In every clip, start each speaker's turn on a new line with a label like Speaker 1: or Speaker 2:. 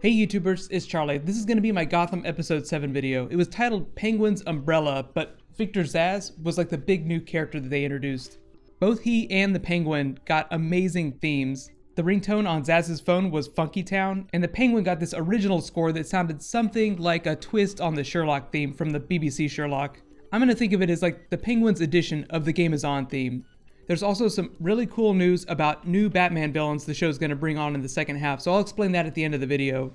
Speaker 1: Hey YouTubers, it's Charlie. This is going to be my Gotham episode 7 video. It was titled Penguin's Umbrella, but Victor Zsasz was like the big new character that they introduced. Both he and the Penguin got amazing themes. The ringtone on Zsasz's phone was Funky Town, and the Penguin got this original score that sounded something like a twist on the Sherlock theme from the BBC Sherlock. I'm going to think of it as like the Penguin's edition of the Game Is On theme. There's also some really cool news about new Batman villains the show's going to bring on in the second half, so I'll explain that at the end of the video.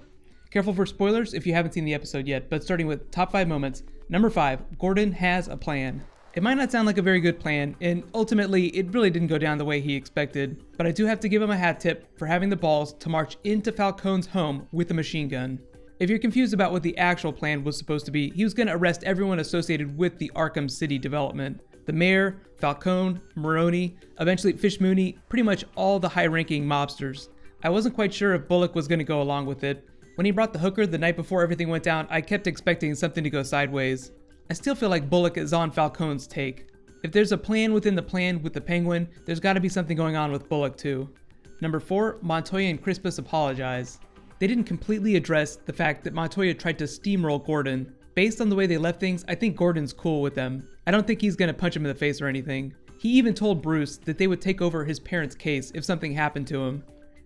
Speaker 1: Careful for spoilers if you haven't seen the episode yet, but starting with top 5 moments. Number 5, Gordon has a plan. It might not sound like a very good plan, and ultimately it really didn't go down the way he expected, but I do have to give him a hat tip for having the balls to march into Falcone's home with a machine gun. If you're confused about what the actual plan was supposed to be, he was going to arrest everyone associated with the Arkham City development. The mayor, Falcone, Maroni, eventually Fish Mooney, pretty much all the high-ranking mobsters. I wasn't quite sure if Bullock was going to go along with it. When he brought the hooker the night before everything went down, I kept expecting something to go sideways. I still feel like Bullock is on Falcone's take. If there's a plan within the plan with the Penguin, there's got to be something going on with Bullock too. Number 4, Montoya and Crispus apologize. They didn't completely address the fact that Montoya tried to steamroll Gordon. Based on the way they left things, I think Gordon's cool with them. I don't think he's gonna punch him in the face or anything. He even told Bruce that they would take over his parents' case if something happened to him.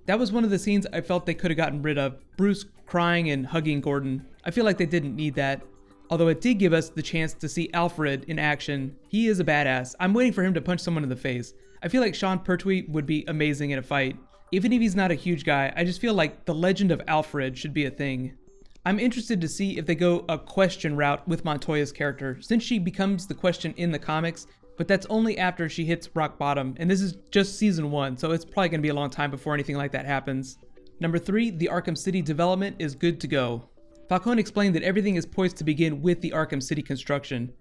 Speaker 1: That was one of the scenes I felt they could have gotten rid of, Bruce crying and hugging Gordon. I feel like they didn't need that. Although it did give us the chance to see Alfred in action. He is a badass. I'm waiting for him to punch someone in the face. I feel like Sean Pertwee would be amazing in a fight. Even if he's not a huge guy, I just feel like the legend of Alfred should be a thing. I'm interested to see if they go a question route with Montoya's character, since she becomes the question in the comics, but that's only after she hits rock bottom, and this is just season 1, so it's probably going to be a long time before anything like that happens. Number 3, the Arkham City development is good to go. Falcone explained that everything is poised to begin with the Arkham City construction.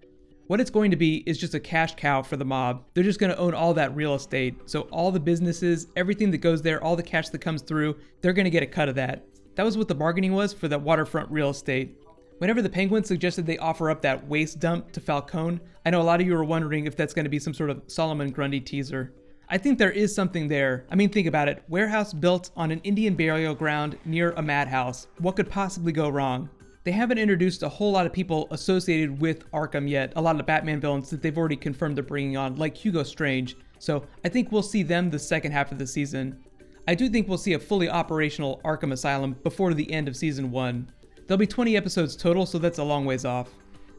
Speaker 1: What it's going to be is just a cash cow for the mob. They're just going to own all that real estate, so all the businesses, everything that goes there, all the cash that comes through, they're going to get a cut of that. That was what the bargaining was for that waterfront real estate. Whenever the Penguin suggested they offer up that waste dump to Falcone, I know a lot of you are wondering if that's going to be some sort of Solomon Grundy teaser. I think there is something there. I mean, think about it. Warehouse built on an Indian burial ground near a madhouse. What could possibly go wrong? They haven't introduced a whole lot of people associated with Arkham yet, a lot of Batman villains that they've already confirmed they're bringing on, like Hugo Strange. So I think we'll see them the second half of the season. I do think we'll see a fully operational Arkham Asylum before the end of season 1. There'll be 20 episodes total, so that's a long ways off.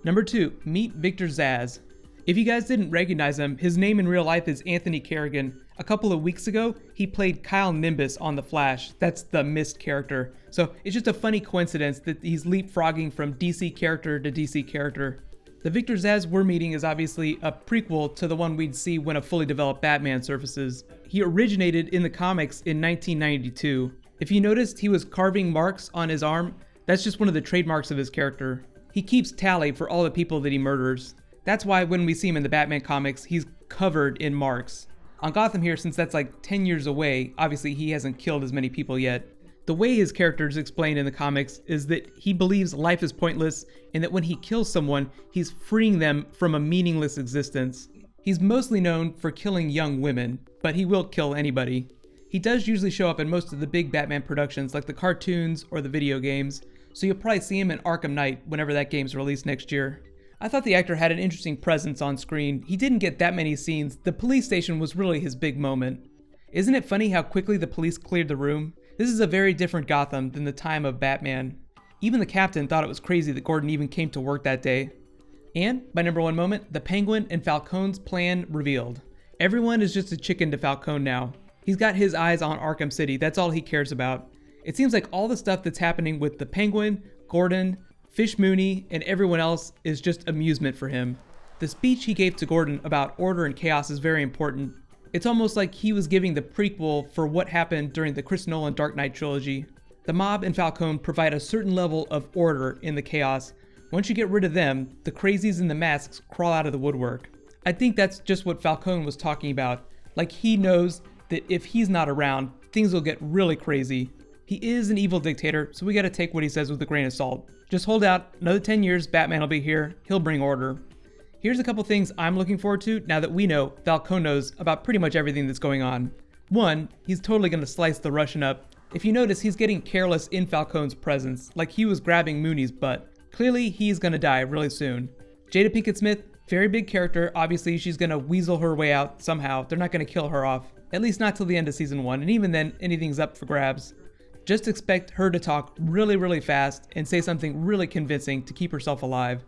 Speaker 1: Number 2, meet Victor Zsasz. If you guys didn't recognize him, his name in real life is Anthony Kerrigan. A couple of weeks ago, he played Kyle Nimbus on The Flash. That's the Mist character. So it's just a funny coincidence that he's leapfrogging from DC character to DC character. The Victor Zsasz we're meeting is obviously a prequel to the one we'd see when a fully developed Batman surfaces. He originated in the comics in 1992. If you noticed, he was carving marks on his arm. That's just one of the trademarks of his character. He keeps tally for all the people that he murders. That's why when we see him in the Batman comics, he's covered in marks. On Gotham here, since that's like 10 years away, obviously he hasn't killed as many people yet. The way his character is explained in the comics is that he believes life is pointless and that when he kills someone, he's freeing them from a meaningless existence. He's mostly known for killing young women, but he will kill anybody. He does usually show up in most of the big Batman productions like the cartoons or the video games, so you'll probably see him in Arkham Knight whenever that game's released next year. I thought the actor had an interesting presence on screen. He didn't get that many scenes. The police station was really his big moment. Isn't it funny how quickly the police cleared the room? This is a very different Gotham than the time of Batman. Even the captain thought it was crazy that Gordon even came to work that day. And, my number 1 moment, the Penguin and Falcone's plan revealed. Everyone is just a chicken to Falcone now. He's got his eyes on Arkham City, that's all he cares about. It seems like all the stuff that's happening with the Penguin, Gordon, Fish Mooney, and everyone else is just amusement for him. The speech he gave to Gordon about order and chaos is very important. It's almost like he was giving the prequel for what happened during the Chris Nolan Dark Knight trilogy. The mob and Falcone provide a certain level of order in the chaos. Once you get rid of them, the crazies in the masks crawl out of the woodwork. I think that's just what Falcone was talking about. Like he knows that if he's not around, things will get really crazy. He is an evil dictator, so we gotta take what he says with a grain of salt. Just hold out, another 10 years, Batman will be here, he'll bring order. Here's a couple things I'm looking forward to now that we know Falcone knows about pretty much everything that's going on. One, he's totally going to slice the Russian up. If you notice, he's getting careless in Falcone's presence, like he was grabbing Mooney's butt. Clearly, he's gonna die really soon. Jada Pinkett Smith, very big character. Obviously, she's gonna weasel her way out somehow. They're not gonna kill her off. At least not till the end of season 1, and even then, anything's up for grabs. Just expect her to talk really, really fast and say something really convincing to keep herself alive.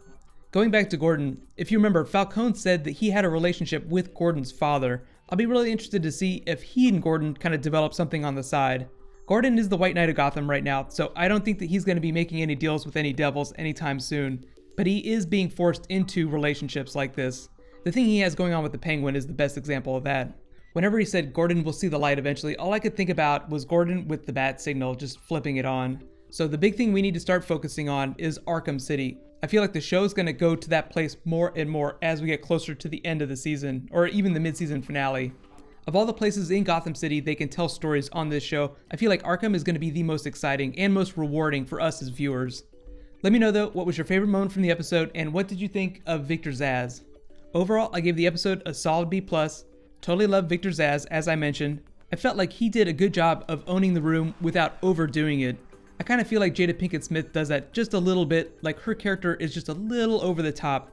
Speaker 1: Going back to Gordon, if you remember, Falcone said that he had a relationship with Gordon's father. I'll be really interested to see if he and Gordon kind of develop something on the side. Gordon is the White Knight of Gotham right now, so I don't think that he's going to be making any deals with any devils anytime soon. But he is being forced into relationships like this. The thing he has going on with the Penguin is the best example of that. Whenever he said Gordon will see the light eventually, all I could think about was Gordon with the bat signal, just flipping it on. So the big thing we need to start focusing on is Arkham City. I feel like the show's going to go to that place more and more as we get closer to the end of the season, or even the mid-season finale. Of all the places in Gotham City they can tell stories on this show, I feel like Arkham is going to be the most exciting and most rewarding for us as viewers. Let me know though, what was your favorite moment from the episode, and what did you think of Victor Zsasz? Overall, I gave the episode a solid B+. Totally love Victor Zsasz, as I mentioned. I felt like he did a good job of owning the room without overdoing it. I kind of feel like Jada Pinkett Smith does that just a little bit, like her character is just a little over the top.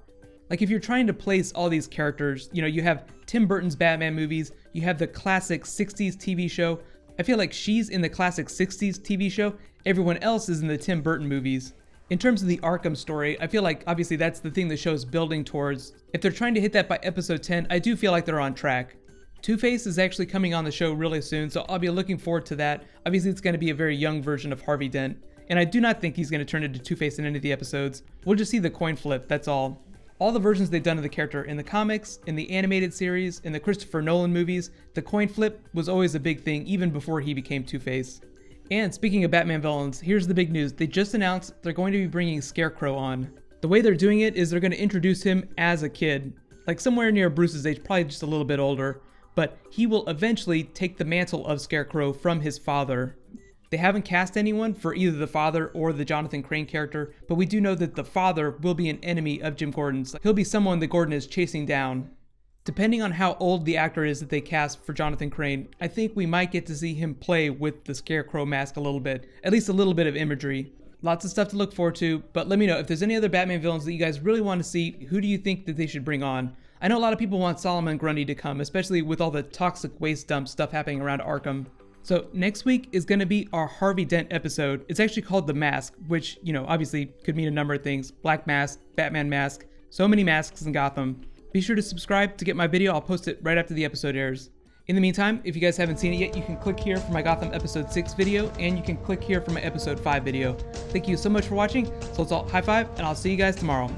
Speaker 1: Like if you're trying to place all these characters, you have Tim Burton's Batman movies, you have the classic 60s TV show. I feel like she's in the classic 60s TV show, everyone else is in the Tim Burton movies. In terms of the Arkham story, I feel like obviously that's the thing the show's building towards. If they're trying to hit that by episode 10, I do feel like they're on track. Two-Face is actually coming on the show really soon, so I'll be looking forward to that. Obviously, it's going to be a very young version of Harvey Dent, and I do not think he's going to turn into Two-Face in any of the episodes. We'll just see the coin flip, that's all. All the versions they've done of the character in the comics, in the animated series, in the Christopher Nolan movies, the coin flip was always a big thing even before he became Two-Face. And speaking of Batman villains, here's the big news. They just announced they're going to be bringing Scarecrow on. The way they're doing it is they're going to introduce him as a kid, like somewhere near Bruce's age, probably just a little bit older. But he will eventually take the mantle of Scarecrow from his father. They haven't cast anyone for either the father or the Jonathan Crane character, but we do know that the father will be an enemy of Jim Gordon's. He'll be someone that Gordon is chasing down. Depending on how old the actor is that they cast for Jonathan Crane, I think we might get to see him play with the Scarecrow mask a little bit, at least a little bit of imagery. Lots of stuff to look forward to, but let me know if there's any other Batman villains that you guys really want to see. Who do you think that they should bring on? I know a lot of people want Solomon Grundy to come, especially with all the toxic waste dump stuff happening around Arkham. So next week is going to be our Harvey Dent episode. It's actually called The Mask, which, obviously could mean a number of things. Black Mask, Batman Mask, so many masks in Gotham. Be sure to subscribe to get my video. I'll post it right after the episode airs. In the meantime, if you guys haven't seen it yet, you can click here for my Gotham episode 6 video, and you can click here for my episode 5 video. Thank you so much for watching. So let's all high five, and I'll see you guys tomorrow.